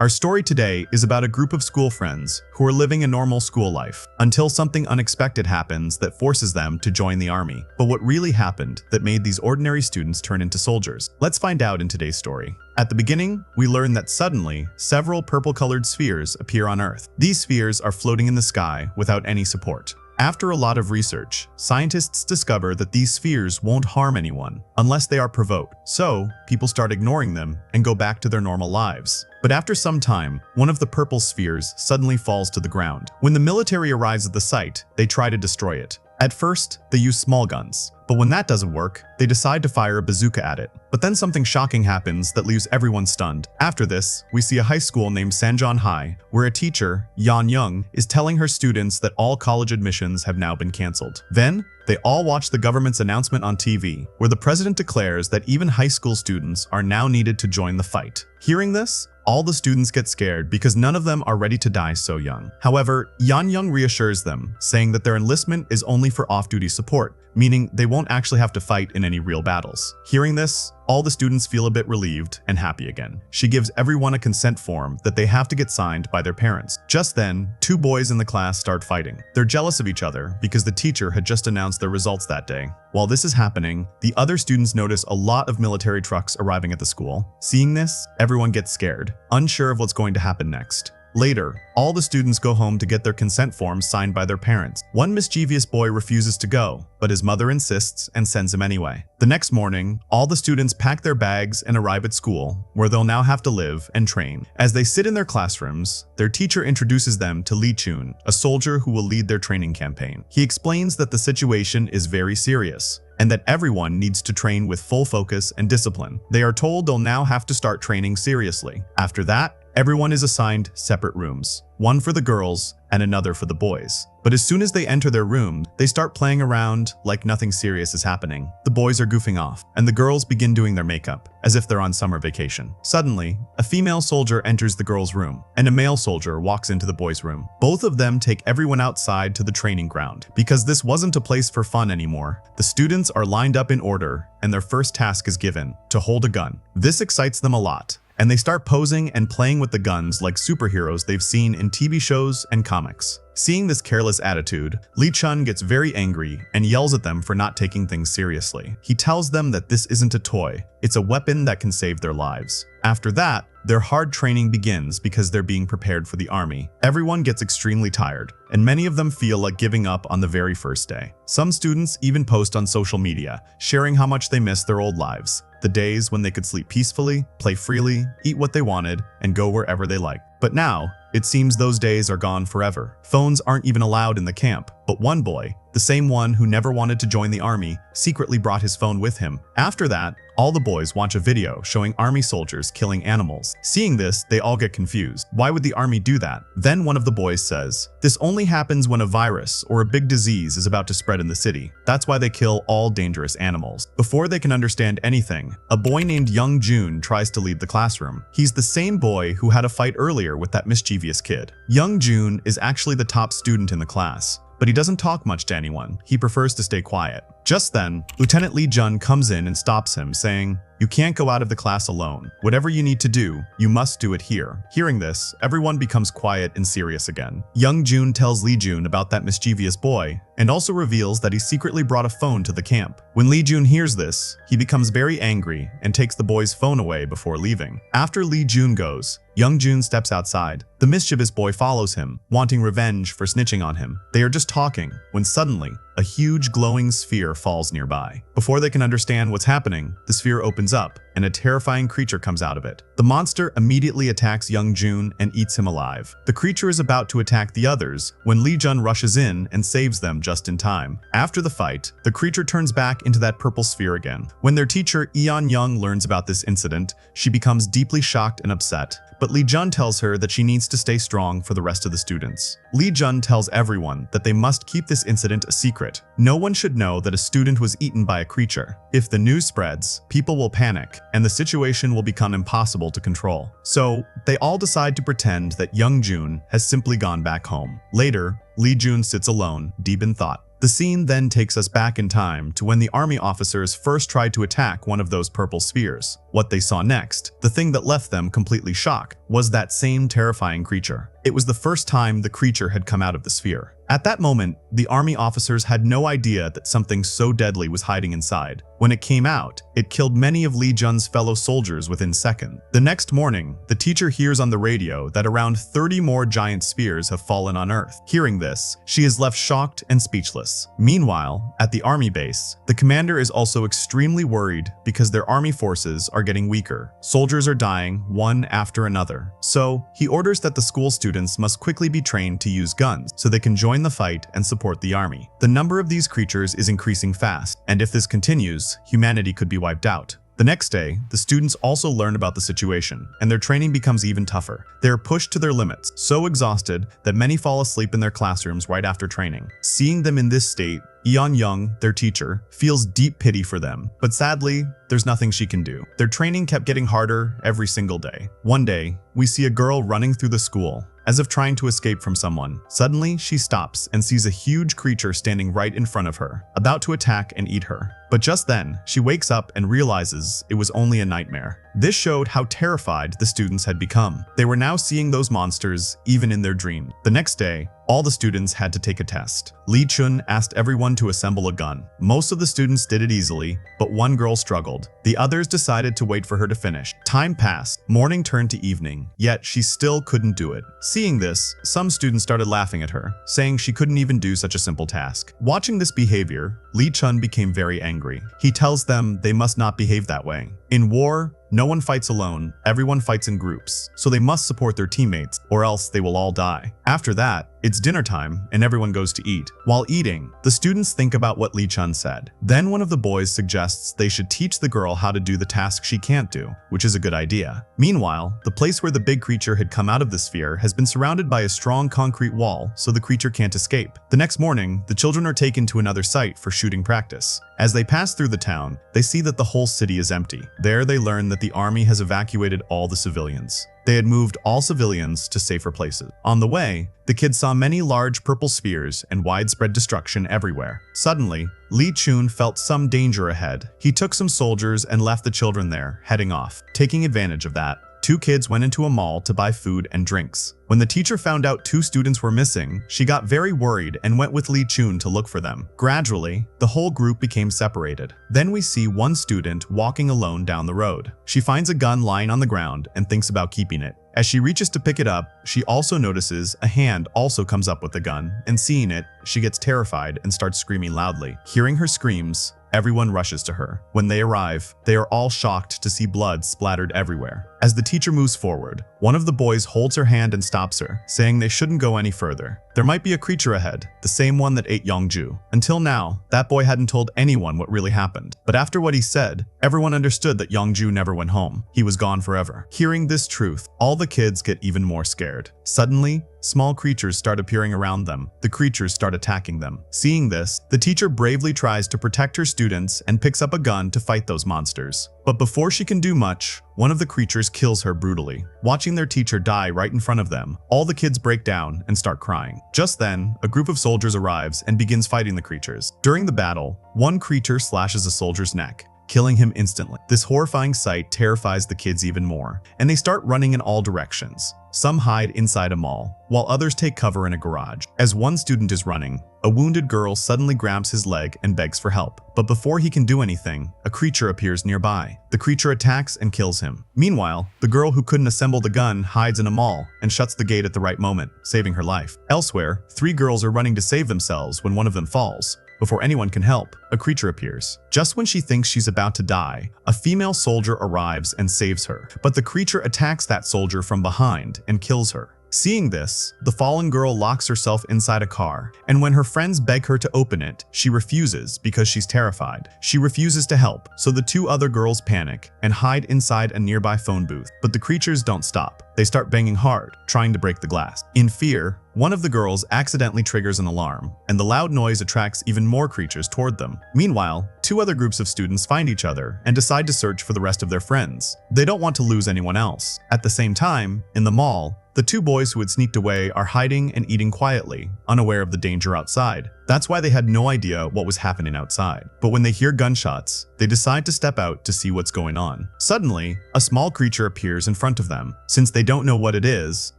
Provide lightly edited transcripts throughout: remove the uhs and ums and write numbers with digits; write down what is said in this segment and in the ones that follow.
Our story today is about a group of school friends who are living a normal school life until something unexpected happens that forces them to join the army. But what really happened that made these ordinary students turn into soldiers? Let's find out in today's story. At the beginning, we learn that suddenly, several purple-colored spheres appear on Earth. These spheres are floating in the sky without any support. After a lot of research, scientists discover that these spheres won't harm anyone unless they are provoked. So, people start ignoring them and go back to their normal lives. But after some time, one of the purple spheres suddenly falls to the ground. When the military arrives at the site, they try to destroy it. At first, they use small guns. But when that doesn't work, they decide to fire a bazooka at it. But then something shocking happens that leaves everyone stunned. After this, we see a high school named Sanjon High, where a teacher, Yan Young, is telling her students that all college admissions have now been canceled. Then, they all watch the government's announcement on TV, where the president declares that even high school students are now needed to join the fight. Hearing this, all the students get scared because none of them are ready to die so young. However, Yan Young reassures them, saying that their enlistment is only for off-duty support, meaning they won't actually have to fight in any real battles. Hearing this, all the students feel a bit relieved and happy again. She gives everyone a consent form that they have to get signed by their parents. Just then, two boys in the class start fighting. They're jealous of each other because the teacher had just announced their results that day. While this is happening, the other students notice a lot of military trucks arriving at the school. Seeing this, everyone gets scared, unsure of what's going to happen next. Later, all the students go home to get their consent forms signed by their parents. One mischievous boy refuses to go, but his mother insists and sends him anyway. The next morning, all the students pack their bags and arrive at school, where they'll now have to live and train. As they sit in their classrooms, their teacher introduces them to Lee Chun, a soldier who will lead their training campaign. He explains that the situation is very serious, and that everyone needs to train with full focus and discipline. They are told they'll now have to start training seriously. After that, everyone is assigned separate rooms, one for the girls and another for the boys. But as soon as they enter their room, they start playing around like nothing serious is happening. The boys are goofing off, and the girls begin doing their makeup, as if they're on summer vacation. Suddenly, a female soldier enters the girls' room, and a male soldier walks into the boys' room. Both of them take everyone outside to the training ground. Because this wasn't a place for fun anymore, the students are lined up in order, and their first task is given, to hold a gun. This excites them a lot, and they start posing and playing with the guns like superheroes they've seen in TV shows and comics. Seeing this careless attitude, Lee Chun gets very angry and yells at them for not taking things seriously. He tells them that this isn't a toy, it's a weapon that can save their lives. After that, their hard training begins because they're being prepared for the army. Everyone gets extremely tired, and many of them feel like giving up on the very first day. Some students even post on social media, sharing how much they miss their old lives. The days when they could sleep peacefully, play freely, eat what they wanted, and go wherever they liked. But now, it seems those days are gone forever. Phones aren't even allowed in the camp, but one boy, the same one who never wanted to join the army, secretly brought his phone with him. After that, all the boys watch a video showing army soldiers killing animals. Seeing this, they all get confused. Why would the army do that? Then one of the boys says, "This only happens when a virus or a big disease is about to spread in the city. That's why they kill all dangerous animals." Before they can understand anything, a boy named Young Jun tries to leave the classroom. He's the same boy who had a fight earlier with that mischievous kid. Young Jun is actually the top student in the class, but he doesn't talk much to anyone. He prefers to stay quiet. Just then, Lieutenant Lee Jun comes in and stops him, saying, "You can't go out of the class alone. Whatever you need to do, you must do it here." Hearing this, everyone becomes quiet and serious again. Young Jun tells Lee Jun about that mischievous boy, and also reveals that he secretly brought a phone to the camp. When Lee Jun hears this, he becomes very angry and takes the boy's phone away before leaving. After Lee Jun goes, Young Jun steps outside. The mischievous boy follows him, wanting revenge for snitching on him. They are just talking, when suddenly, a huge glowing sphere falls nearby. Before they can understand what's happening, the sphere opens up, and a terrifying creature comes out of it. The monster immediately attacks Young Jun and eats him alive. The creature is about to attack the others when Lee Jun rushes in and saves them just in time. After the fight, the creature turns back into that purple sphere again. When their teacher Eon Young learns about this incident, she becomes deeply shocked and upset. But Lee Jun tells her that she needs to stay strong for the rest of the students. Lee Jun tells everyone that they must keep this incident a secret. No one should know that a student was eaten by a creature. If the news spreads, people will panic, and the situation will become impossible to control. So, they all decide to pretend that Young Jun has simply gone back home. Later, Lee Jun sits alone, deep in thought. The scene then takes us back in time to when the army officers first tried to attack one of those purple spheres. What they saw next, the thing that left them completely shocked, was that same terrifying creature. It was the first time the creature had come out of the sphere. At that moment, the army officers had no idea that something so deadly was hiding inside. When it came out, it killed many of Li Jun's fellow soldiers within seconds. The next morning, the teacher hears on the radio that around 30 more giant spheres have fallen on Earth. Hearing this, she is left shocked and speechless. Meanwhile, at the army base, the commander is also extremely worried because their army forces are getting weaker. Soldiers are dying one after another. So, he orders that the school students must quickly be trained to use guns so they can join the fight and support the army. The number of these creatures is increasing fast, and if this continues, humanity could be wiped out. The next day, the students also learn about the situation, and their training becomes even tougher. They are pushed to their limits, so exhausted that many fall asleep in their classrooms right after training. Seeing them in this state, Yeon Young, their teacher, feels deep pity for them, but sadly, there's nothing she can do. Their training kept getting harder every single day. One day, we see a girl running through the school, as if trying to escape from someone. Suddenly, she stops and sees a huge creature standing right in front of her, about to attack and eat her. But just then, she wakes up and realizes it was only a nightmare. This showed how terrified the students had become. They were now seeing those monsters even in their dreams. The next day, all the students had to take a test. Lee Chun asked everyone to assemble a gun. Most of the students did it easily, but one girl struggled. The others decided to wait for her to finish. Time passed, morning turned to evening, yet she still couldn't do it. Seeing this, some students started laughing at her, saying she couldn't even do such a simple task. Watching this behavior, Lee Chun became very angry. He tells them they must not behave that way. In war, no one fights alone, everyone fights in groups, so they must support their teammates or else they will all die. After that, it's dinner time and everyone goes to eat. While eating, the students think about what Lee Chun said. Then one of the boys suggests they should teach the girl how to do the task she can't do, which is a good idea. Meanwhile, the place where the big creature had come out of the sphere has been surrounded by a strong concrete wall, so the creature can't escape. The next morning, the children are taken to another site for shooting practice. As they pass through the town, they see that the whole city is empty. There they learn that the army has evacuated all the civilians. They had moved all civilians to safer places. On the way, the kids saw many large purple spheres and widespread destruction everywhere. Suddenly, Lee Chun felt some danger ahead. He took some soldiers and left the children there, heading off. Taking advantage of that, two kids went into a mall to buy food and drinks. When the teacher found out two students were missing, she got very worried and went with Lee Chun to look for them. Gradually, the whole group became separated. Then we see one student walking alone down the road. She finds a gun lying on the ground and thinks about keeping it. As she reaches to pick it up, she also notices a hand also comes up with the gun, and seeing it, she gets terrified and starts screaming loudly. Hearing her screams, everyone rushes to her. When they arrive, they are all shocked to see blood splattered everywhere. As the teacher moves forward, one of the boys holds her hand and stops her, saying they shouldn't go any further. There might be a creature ahead, the same one that ate Yongju. Until now, that boy hadn't told anyone what really happened. But after what he said, everyone understood that Yongju never went home. He was gone forever. Hearing this truth, all the kids get even more scared. Suddenly, small creatures start appearing around them. The creatures start attacking them. Seeing this, the teacher bravely tries to protect her students and picks up a gun to fight those monsters. But before she can do much, one of the creatures kills her brutally. Watching their teacher die right in front of them, all the kids break down and start crying. Just then, a group of soldiers arrives and begins fighting the creatures. During the battle, one creature slashes a soldier's neck, killing him instantly. This horrifying sight terrifies the kids even more, and they start running in all directions. Some hide inside a mall, while others take cover in a garage. As one student is running, a wounded girl suddenly grabs his leg and begs for help. But before he can do anything, a creature appears nearby. The creature attacks and kills him. Meanwhile, the girl who couldn't assemble the gun hides in a mall and shuts the gate at the right moment, saving her life. Elsewhere, three girls are running to save themselves when one of them falls. Before anyone can help, a creature appears. Just when she thinks she's about to die, a female soldier arrives and saves her. But the creature attacks that soldier from behind and kills her. Seeing this, the fallen girl locks herself inside a car, and when her friends beg her to open it, she refuses because she's terrified. She refuses to help, so the two other girls panic and hide inside a nearby phone booth. But the creatures don't stop. They start banging hard, trying to break the glass. In fear, one of the girls accidentally triggers an alarm, and the loud noise attracts even more creatures toward them. Meanwhile, two other groups of students find each other and decide to search for the rest of their friends. They don't want to lose anyone else. At the same time, in the mall, the two boys who had sneaked away are hiding and eating quietly, unaware of the danger outside. That's why they had no idea what was happening outside. But when they hear gunshots, they decide to step out to see what's going on. Suddenly, a small creature appears in front of them. Since they don't know what it is,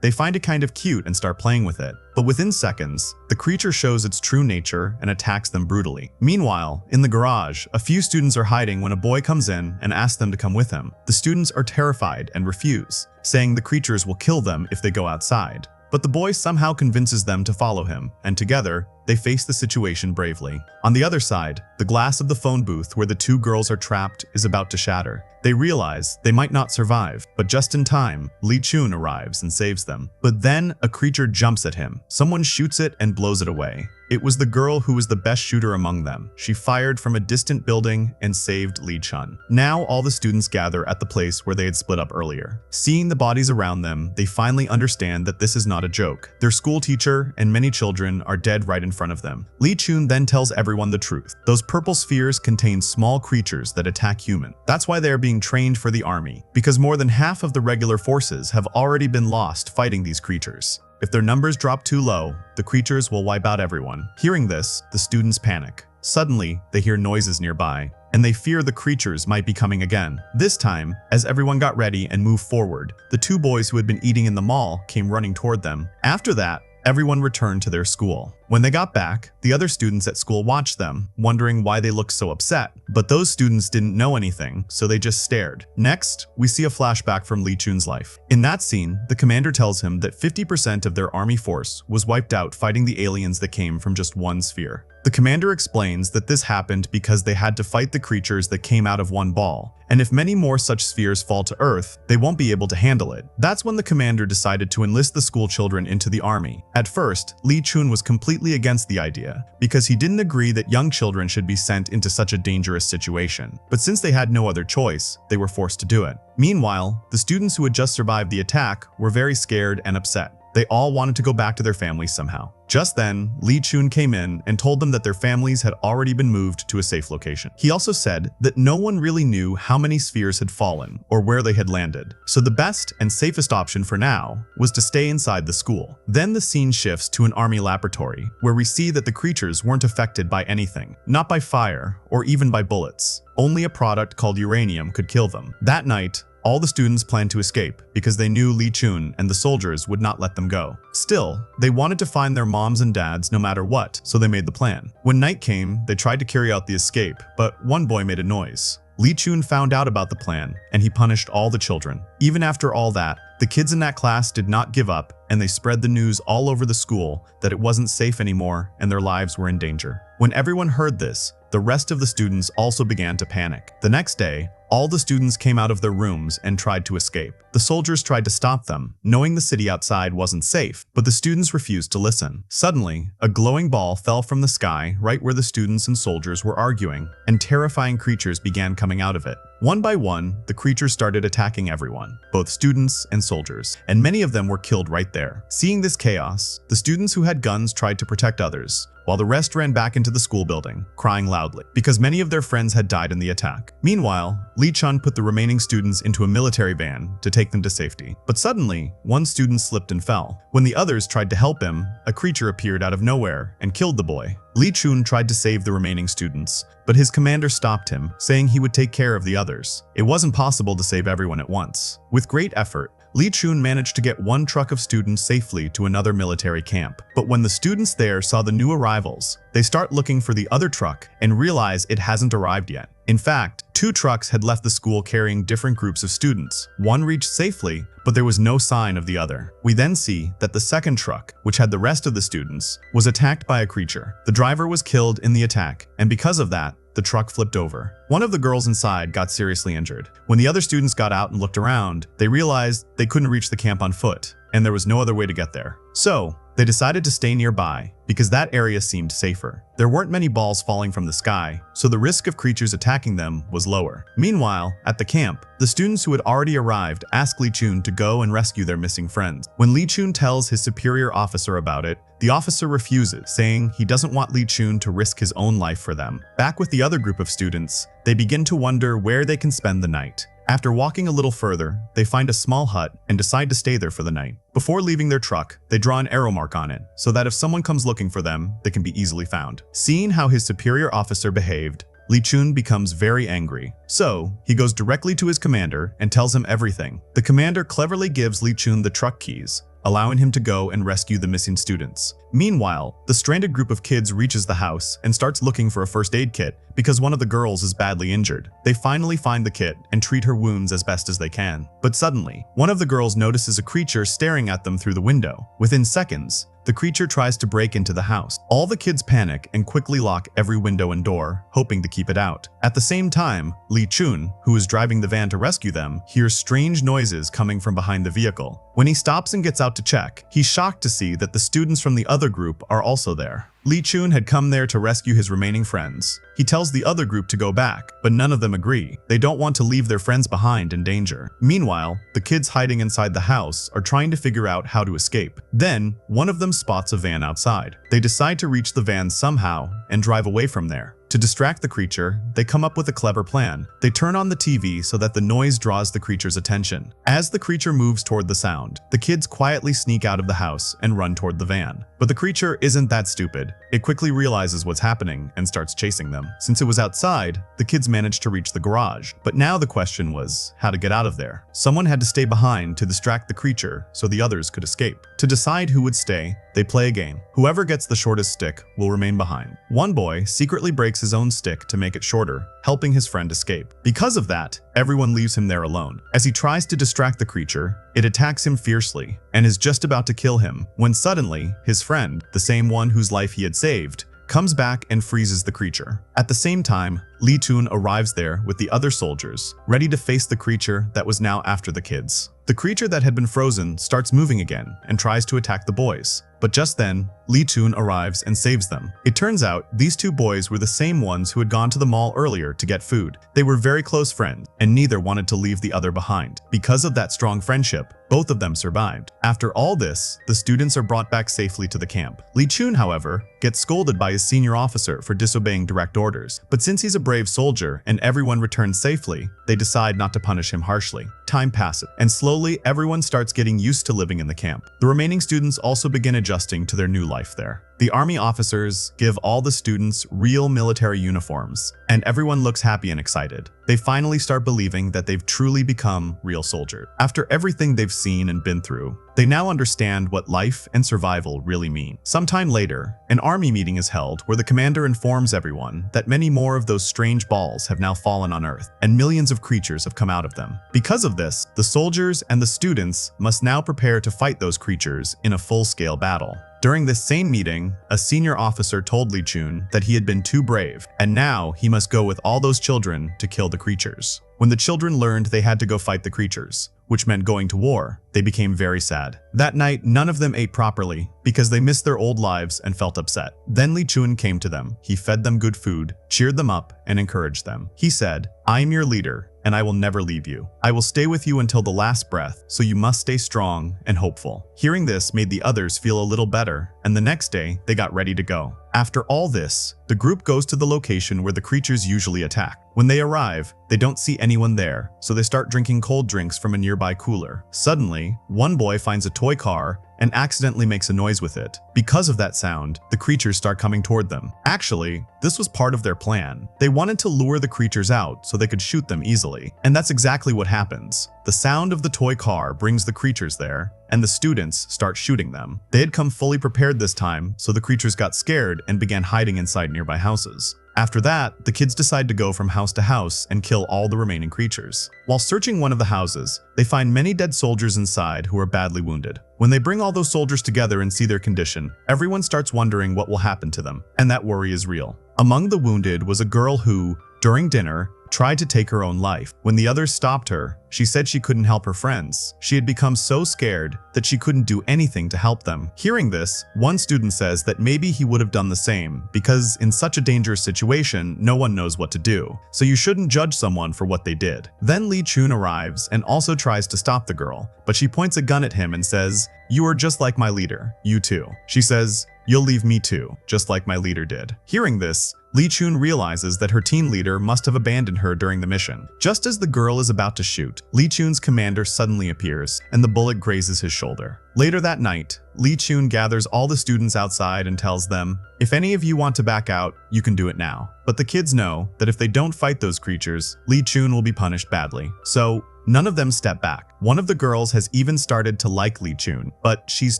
they find it kind of cute and start playing with it. But within seconds, the creature shows its true nature and attacks them brutally. Meanwhile, in the garage, a few students are hiding when a boy comes in and asks them to come with him. The students are terrified and refuse, saying the creatures will kill them if they go outside. But the boy somehow convinces them to follow him, and together, they face the situation bravely. On the other side, the glass of the phone booth where the two girls are trapped is about to shatter. They realize they might not survive, but just in time, Lee Chun arrives and saves them. But then a creature jumps at him. Someone shoots it and blows it away. It was the girl who was the best shooter among them. She fired from a distant building and saved Lee Chun. Now all the students gather at the place where they had split up earlier. Seeing the bodies around them, they finally understand that this is not a joke. Their school teacher and many children are dead right in front of them. Lee Chun then tells everyone the truth. Those purple spheres contain small creatures that attack humans. That's why they are being trained for the army, because more than half of the regular forces have already been lost fighting these creatures. If their numbers drop too low, the creatures will wipe out everyone. Hearing this, the students panic. Suddenly, they hear noises nearby, and they fear the creatures might be coming again. This time, as everyone got ready and moved forward, the two boys who had been eating in the mall came running toward them. After that, everyone returned to their school. When they got back, the other students at school watched them, wondering why they looked so upset. But those students didn't know anything, so they just stared. Next, we see a flashback from Lee Chun's life. In that scene, the commander tells him that 50% of their army force was wiped out fighting the aliens that came from just one sphere. The commander explains that this happened because they had to fight the creatures that came out of one ball, and if many more such spheres fall to Earth, they won't be able to handle it. That's when the commander decided to enlist the school children into the army. At first, Lee Chun was completely against the idea, because he didn't agree that young children should be sent into such a dangerous situation. But since they had no other choice, they were forced to do it. Meanwhile, the students who had just survived the attack were very scared and upset. They all wanted to go back to their families somehow. Just then, Lee Chun came in and told them that their families had already been moved to a safe location. He also said that no one really knew how many spheres had fallen or where they had landed, so the best and safest option for now was to stay inside the school. Then the scene shifts to an army laboratory, where we see that the creatures weren't affected by anything, not by fire or even by bullets. Only a product called uranium could kill them. That night, all the students planned to escape because they knew Lee Chun and the soldiers would not let them go. Still, they wanted to find their moms and dads no matter what, so they made the plan. When night came, they tried to carry out the escape, but one boy made a noise. Lee Chun found out about the plan, and he punished all the children. Even after all that, the kids in that class did not give up, and they spread the news all over the school that it wasn't safe anymore and their lives were in danger. When everyone heard this, the rest of the students also began to panic. The next day, all the students came out of their rooms and tried to escape. The soldiers tried to stop them, knowing the city outside wasn't safe, but the students refused to listen. Suddenly, a glowing ball fell from the sky right where the students and soldiers were arguing, and terrifying creatures began coming out of it. One by one, the creatures started attacking everyone, both students and soldiers, and many of them were killed right there. Seeing this chaos, the students who had guns tried to protect others, while the rest ran back into the school building, crying loudly, because many of their friends had died in the attack. Meanwhile, Lee Chun put the remaining students into a military van to take them to safety. But suddenly, one student slipped and fell. When the others tried to help him, a creature appeared out of nowhere and killed the boy. Lee Chun tried to save the remaining students, but his commander stopped him, saying he would take care of the others. It wasn't possible to save everyone at once. With great effort, Lee Chun managed to get one truck of students safely to another military camp. But when the students there saw the new arrivals, they start looking for the other truck and realize it hasn't arrived yet. In fact, 2 trucks had left the school carrying different groups of students. One reached safely, but there was no sign of the other. We then see that the second truck, which had the rest of the students, was attacked by a creature. The driver was killed in the attack, and because of that, the truck flipped over. One of the girls inside got seriously injured. When the other students got out and looked around, they realized they couldn't reach the camp on foot, and there was no other way to get there. So, they decided to stay nearby because that area seemed safer. There weren't many balls falling from the sky, so the risk of creatures attacking them was lower. Meanwhile, at the camp, the students who had already arrived asked Lee Chun to go and rescue their missing friends. When Lee Chun tells his superior officer about it, the officer refuses, saying he doesn't want Lee Chun to risk his own life for them. Back with the other group of students, they begin to wonder where they can spend the night. After walking a little further, they find a small hut and decide to stay there for the night. Before leaving their truck, they draw an arrow mark on it so that if someone comes looking for them, they can be easily found. Seeing how his superior officer behaved, Li Chun becomes very angry. So, he goes directly to his commander and tells him everything. The commander cleverly gives Li Chun the truck keys, allowing him to go and rescue the missing students. Meanwhile, the stranded group of kids reaches the house and starts looking for a first aid kit because one of the girls is badly injured. They finally find the kit and treat her wounds as best as they can. But suddenly, one of the girls notices a creature staring at them through the window. Within seconds, the creature tries to break into the house. All the kids panic and quickly lock every window and door, hoping to keep it out. At the same time, Li Chun, who is driving the van to rescue them, hears strange noises coming from behind the vehicle. When he stops and gets out to check, he's shocked to see that the students from the other group are also there. Li Chun had come there to rescue his remaining friends. He tells the other group to go back, but none of them agree. They don't want to leave their friends behind in danger. Meanwhile, the kids hiding inside the house are trying to figure out how to escape. Then, one of them spots a van outside. They decide to reach the van somehow and drive away from there. To distract the creature, they come up with a clever plan. They turn on the TV so that the noise draws the creature's attention. As the creature moves toward the sound, the kids quietly sneak out of the house and run toward the van. But the creature isn't that stupid. It quickly realizes what's happening and starts chasing them. Since it was outside, the kids managed to reach the garage. But now the question was how to get out of there. Someone had to stay behind to distract the creature so the others could escape. To decide who would stay, they play a game. Whoever gets the shortest stick will remain behind. One boy secretly breaks his own stick to make it shorter, helping his friend escape. Because of that, everyone leaves him there alone. As he tries to distract the creature, it attacks him fiercely and is just about to kill him when suddenly his friend, the same one whose life he had saved, comes back and freezes the creature. At the same time, Li Chun arrives there with the other soldiers, ready to face the creature that was now after the kids. The creature that had been frozen starts moving again and tries to attack the boys. But just then, Li Chun arrives and saves them. It turns out these two boys were the same ones who had gone to the mall earlier to get food. They were very close friends, and neither wanted to leave the other behind. Because of that strong friendship, both of them survived. After all this, the students are brought back safely to the camp. Li Chun, however, gets scolded by his senior officer for disobeying direct orders. But since he's a brave soldier and everyone returns safely, they decide not to punish him harshly. Time passes, and slowly everyone starts getting used to living in the camp. The remaining students also begin adjusting to their new life there. The army officers give all the students real military uniforms, and everyone looks happy and excited. They finally start believing that they've truly become real soldiers. After everything they've seen and been through, they now understand what life and survival really mean. Sometime later, an army meeting is held where the commander informs everyone that many more of those strange balls have now fallen on Earth, and millions of creatures have come out of them. Because of this, the soldiers and the students must now prepare to fight those creatures in a full-scale battle. During this same meeting, a senior officer told Li Chun that he had been too brave, and now he must go with all those children to kill the creatures. When the children learned they had to go fight the creatures, which meant going to war, they became very sad. That night, none of them ate properly because they missed their old lives and felt upset. Then Li Chun came to them. He fed them good food, cheered them up, and encouraged them. He said, "I am your leader, and I will never leave you. I will stay with you until the last breath, so you must stay strong and hopeful." Hearing this made the others feel a little better, and the next day, they got ready to go. After all this, the group goes to the location where the creatures usually attack. When they arrive, they don't see anyone there, so they start drinking cold drinks from a nearby cooler. Suddenly, one boy finds a toy car and accidentally makes a noise with it. Because of that sound, the creatures start coming toward them. Actually, this was part of their plan. They wanted to lure the creatures out so they could shoot them easily. And that's exactly what happens. The sound of the toy car brings the creatures there, and the students start shooting them. They had come fully prepared this time, so the creatures got scared and began hiding inside nearby houses. After that, the kids decide to go from house to house and kill all the remaining creatures. While searching one of the houses, they find many dead soldiers inside who are badly wounded. When they bring all those soldiers together and see their condition, everyone starts wondering what will happen to them, and that worry is real. Among the wounded was a girl who, during dinner, tried to take her own life. When the others stopped her, she said she couldn't help her friends. She had become so scared that she couldn't do anything to help them. Hearing this, one student says that maybe he would have done the same, because in such a dangerous situation, no one knows what to do. So you shouldn't judge someone for what they did. Then Li Chun arrives and also tries to stop the girl, but she points a gun at him and says, "You are just like my leader, you too." She says, "You'll leave me too, just like my leader did." Hearing this, Li Chun realizes that her team leader must have abandoned her during the mission. Just as the girl is about to shoot, Li Chun's commander suddenly appears, and the bullet grazes his shoulder. Later that night, Li Chun gathers all the students outside and tells them, "If any of you want to back out, you can do it now." But the kids know that if they don't fight those creatures, Li Chun will be punished badly. So none of them step back. One of the girls has even started to like Li Chun, but she's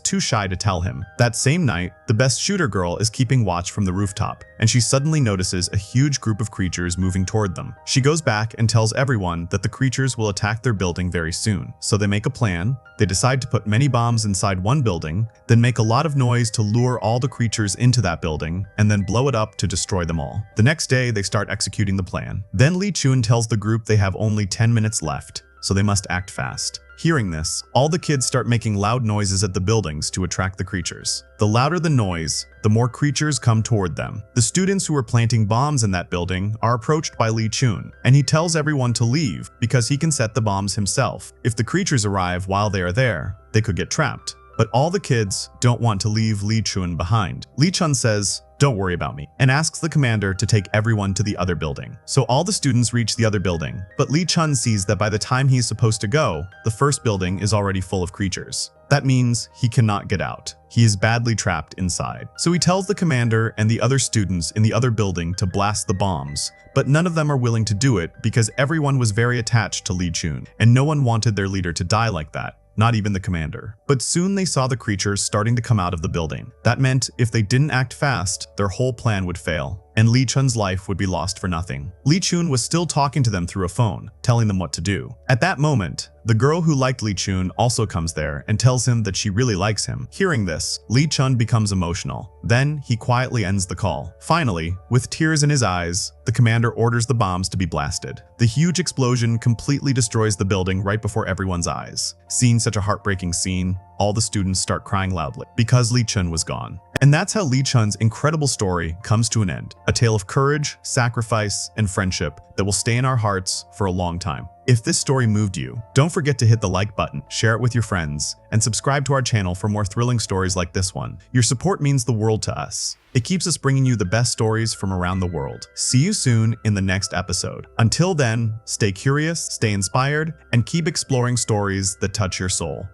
too shy to tell him. That same night, the best shooter girl is keeping watch from the rooftop, and she suddenly notices a huge group of creatures moving toward them. She goes back and tells everyone that the creatures will attack their building very soon. So they make a plan. They decide to put many bombs inside one building, then make a lot of noise to lure all the creatures into that building, and then blow it up to destroy them all. The next day, they start executing the plan. Then Li Chun tells the group they have only 10 minutes left, so they must act fast. Hearing this, all the kids start making loud noises at the buildings to attract the creatures. The louder the noise, the more creatures come toward them. The students who are planting bombs in that building are approached by Li Chun, and he tells everyone to leave because he can set the bombs himself. If the creatures arrive while they are there, they could get trapped. But all the kids don't want to leave Li Chun behind. Li Chun says, "Don't worry about me," and asks the commander to take everyone to the other building. So all the students reach the other building, but Li Chun sees that by the time he's supposed to go, the first building is already full of creatures. That means he cannot get out. He is badly trapped inside. So he tells the commander and the other students in the other building to blast the bombs, but none of them are willing to do it because everyone was very attached to Li Chun, and no one wanted their leader to die like that. Not even the commander. But soon they saw the creatures starting to come out of the building. That meant if they didn't act fast, their whole plan would fail, and Li Chun's life would be lost for nothing. Li Chun was still talking to them through a phone, telling them what to do. At that moment, the girl who liked Li Chun also comes there and tells him that she really likes him. Hearing this, Li Chun becomes emotional. Then he quietly ends the call. Finally, with tears in his eyes, the commander orders the bombs to be blasted. The huge explosion completely destroys the building right before everyone's eyes. Seeing such a heartbreaking scene, all the students start crying loudly because Li Chun was gone. And that's how Li Chun's incredible story comes to an end. A tale of courage, sacrifice, and friendship that will stay in our hearts for a long time. If this story moved you, don't forget to hit the like button, share it with your friends, and subscribe to our channel for more thrilling stories like this one. Your support means the world to us. It keeps us bringing you the best stories from around the world. See you soon in the next episode. Until then, stay curious, stay inspired, and keep exploring stories that touch your soul.